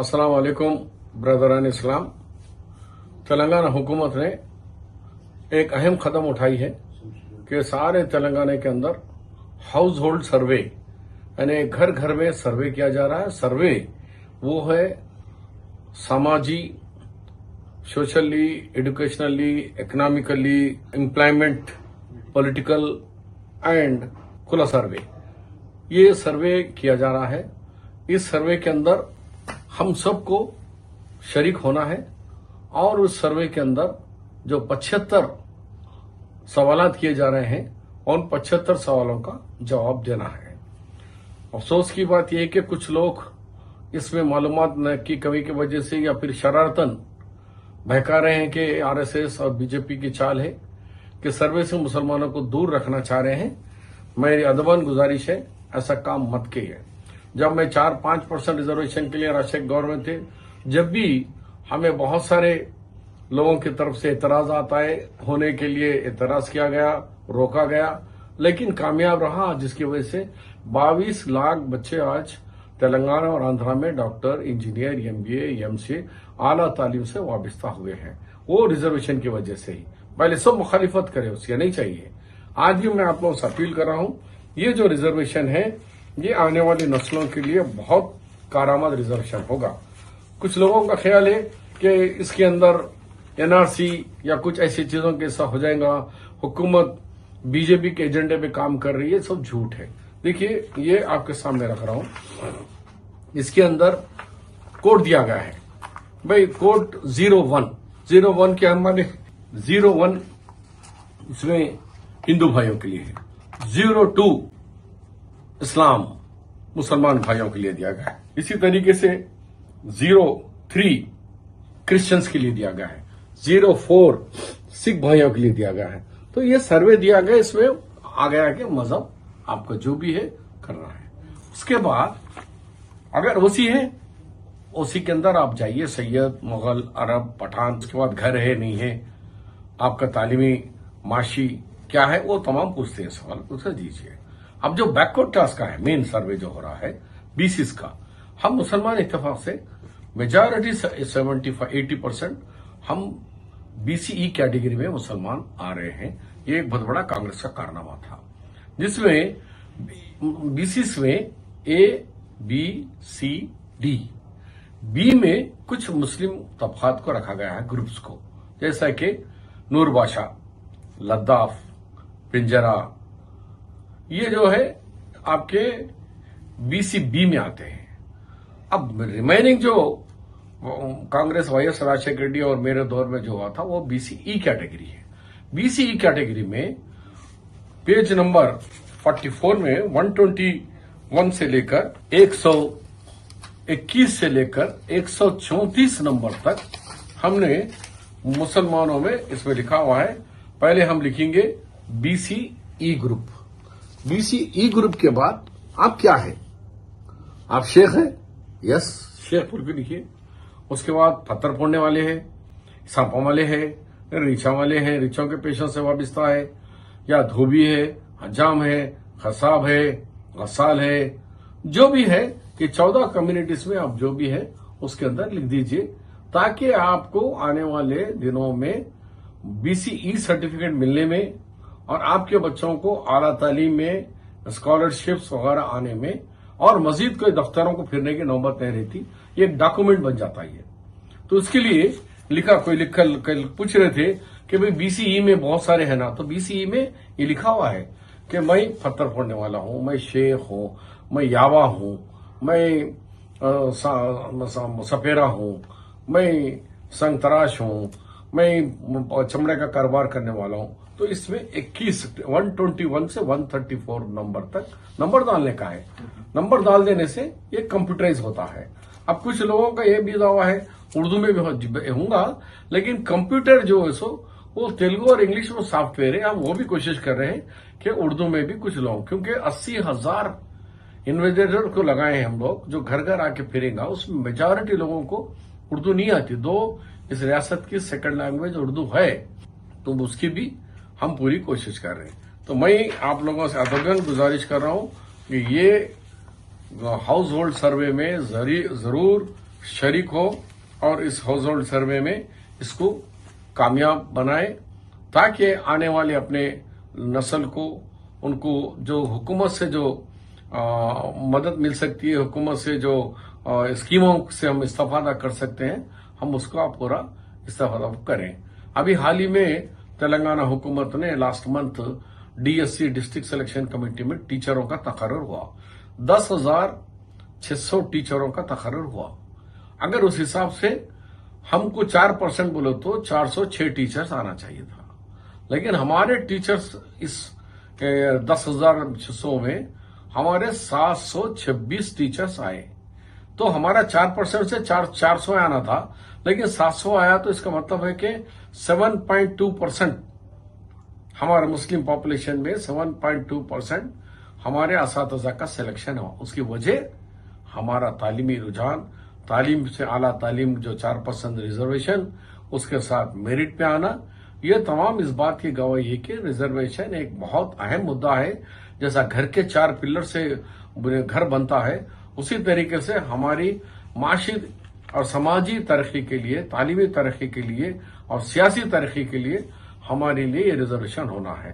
अस्सलाम वालेकुम ब्रदरान इस्लाम। तेलंगाना हुकूमत ने एक अहम कदम उठाई है कि सारे तेलंगाना के अंदर हाउस होल्ड सर्वे यानी घर घर में सर्वे किया जा रहा है। सर्वे वो है सामाजी, socially, educationally, economically, employment, political and खुला सर्वे। ये सर्वे किया जा रहा है। इस सर्वे के अंदर हम सबको शरीक होना है और उस सर्वे के अंदर जो 75 सवालात किए जा रहे हैं उन 75 सवालों का जवाब देना है। अफसोस की बात यह है कि कुछ लोग इसमें मालूमात की कमी की वजह से या फिर शरारतन बहका रहे हैं कि आरएसएस और बीजेपी की चाल है कि सर्वे से मुसलमानों को दूर रखना चाह रहे हैं। मेरी अदबन गुजारिश है, ऐसा काम मत कीजिए। जब मैं 4-5% रिजर्वेशन के लिए राष्ट्रीय गवर्नमेंट थे, जब भी हमें बहुत सारे लोगों की तरफ से एतराज आता है, होने के लिए एतराज किया गया, रोका गया, लेकिन कामयाब रहा, जिसकी वजह से 22 लाख बच्चे आज तेलंगाना और आंध्रा में डॉक्टर, इंजीनियर, एमबीए, एमसीए आला तालीम से वाबस्ता हुए हैं। वो रिजर्वेशन की वजह से ही। पहले सब मुखालिफत करे, उसके नहीं चाहिए। आज भी मैं आप लोगों से अपील कर रहा हूं, ये जो रिजर्वेशन है ये आने वाली नस्लों के लिए बहुत कारआमद रिजर्वेशन होगा। कुछ लोगों का ख्याल है कि इसके अंदर एनआरसी या कुछ ऐसी चीजों के साथ हो जाएगा, हुकूमत बीजेपी के एजेंडे पे काम कर रही है, सब झूठ है। देखिए, ये आपके सामने रख रहा हूं। इसके अंदर कोड दिया गया है भाई, कोड 01 के हमारे 01 इसमें हिंदू भाइयों के लिए है, 02 इस्लाम मुसलमान भाइयों के लिए दिया गया है। इसी तरीके से 03 क्रिश्चियंस के लिए दिया गया है, 04 सिख भाइयों के लिए दिया गया है। तो ये सर्वे दिया गया, इसमें आ गया कि मजहब आपका जो भी है करना है। उसके बाद अगर ओसी है, ओसी के अंदर आप जाइए, सैयद, मुगल, अरब, पठान, उसके बाद घर है नहीं है, आपका तालीमी माशी क्या है, वो तमाम पूछते हैं सवाल, उसे दीजिए। अब जो बैकवर्ड क्लास का है मेन सर्वे जो हो रहा है बीसीस का, हम मुसलमान इत्तेफाक से मेजॉरिटी 70-80% हम बीसीई कैटेगरी में मुसलमान आ रहे हैं। ये एक बहुत बड़ा कांग्रेस का कारनामा था, जिसमें बीसीस में ए, बी, सी, डी, बी में कुछ मुस्लिम तबकात को रखा गया है, ग्रुप्स को, जैसा कि नूरबाशा, लद्दाफ, पिंजरा, ये जो है आपके बीसीबी में आते हैं। अब रिमेनिंग जो कांग्रेस, वाईएस राजशेखर रेड्डी और मेरे दौर में जो हुआ था वो बीसीई कैटेगरी है। बीसीई कैटेगरी में पेज नंबर 44 में 121 से लेकर 121 से लेकर 134 नंबर तक हमने मुसलमानों में इसमें लिखा हुआ है। पहले हम लिखेंगे बीसीई ग्रुप। बीसीई ग्रुप के बाद आप क्या है? आप शेख है? यस, शेख बोल के लिखिए। उसके बाद पत्थर फोड़ने वाले हैं, सांपों वाले हैं, रीछा वाले हैं, रीछों के पेशों से वाबस्ता है, या धोबी है, हजाम है, खसाब है, गसाल है, जो भी है कि 14 कम्युनिटीज में आप जो भी है उसके अंदर लिख दीजिए, ताकि आपको आने वाले दिनों में बीसीई सर्टिफिकेट मिलने में और आपके बच्चों को आला तालीम में स्कॉलरशिप्स वगैरह आने में और मजीद कोई दफ्तरों को फिरने की नौबत नहीं रहती। ये एक डॉक्यूमेंट बन जाता है। तो उसके लिए लिखा, कोई कल पूछ रहे थे कि भाई बीसीई में बहुत सारे हैं ना, तो बीसीई में ये लिखा हुआ है कि मैं पत्थर फोड़ने वाला हूं, मैं शेख हूं, मैं यावा हूं, मैं सपेरा हूं, मैं संगतराश हूं, मैं चमड़े का कारोबार करने वाला हूं। तो इसमें 121 से 134 नंबर तक नंबर डालने का है। नंबर डाल देने से ये कंप्यूटराइज होता है। अब कुछ लोगों का ये भी दावा है, उर्दू में भी होगा, लेकिन कंप्यूटर जो है सो वो तेलुगु और इंग्लिश में सॉफ्टवेयर है। हम वो भी कोशिश कर रहे हैं कि उर्दू में भी कुछ लोग, क्योंकि 80,000 इन्वेस्टर को लगाए हैं हम लोग, जो घर घर आके फिरेगा, उसमें मेजॉरिटी लोगों को उर्दू नहीं आती। दो इस रियासत की सेकंड लैंग्वेज उर्दू है, तो उसकी भी हम पूरी कोशिश कर रहे हैं। तो मैं आप लोगों से अदबन गुजारिश कर रहा हूं कि ये हाउस होल्ड सर्वे में जरूर शरीक हो और इस हाउस होल्ड सर्वे में इसको कामयाब बनाए, ताकि आने वाले अपने नस्ल को, उनको जो हुकूमत से जो मदद मिल सकती है, हुकूमत से जो स्कीमों से हम इस्तेफादा कर सकते हैं, हम उसका पूरा इस्तेफादा करें। अभी हाल ही में तेलंगाना हुकूमत ने last month DSC district selection committee में टीचरों का तकर्रुर हुआ। 10,600 टीचरों का तकर्रुर हुआ। अगर उस हिसाब से हमको 4% बोलो तो 406 टीचर्स आना चाहिए था, लेकिन हमारे टीचर्स इस 10,600 में हमारे 726 टीचर्स आए। तो हमारा 4% से 400 आना था, लेकिन 700 आया, तो इसका मतलब है कि 7.2% हमारे मुस्लिम पॉपुलेशन में 7.2% हमारे असातिज़ा का सिलेक्शन हुआ। उसकी वजह हमारा तालीमी रुझान, तालीम से आला तालीम जो 4% रिजर्वेशन, उसके साथ मेरिट पे आना, ये तमाम इस बात की गवाही है कि रिजर्वेशन एक बहुत अहम मुद्दा है। जैसा घर के 4 पिलर से घर बनता है, उसी तरीके से हमारी माशी और समाजी तरक्की के लिए, तालीमी तरक्की के लिए और सियासी तरक्की के लिए हमारे लिए ये रिजर्वेशन होना है।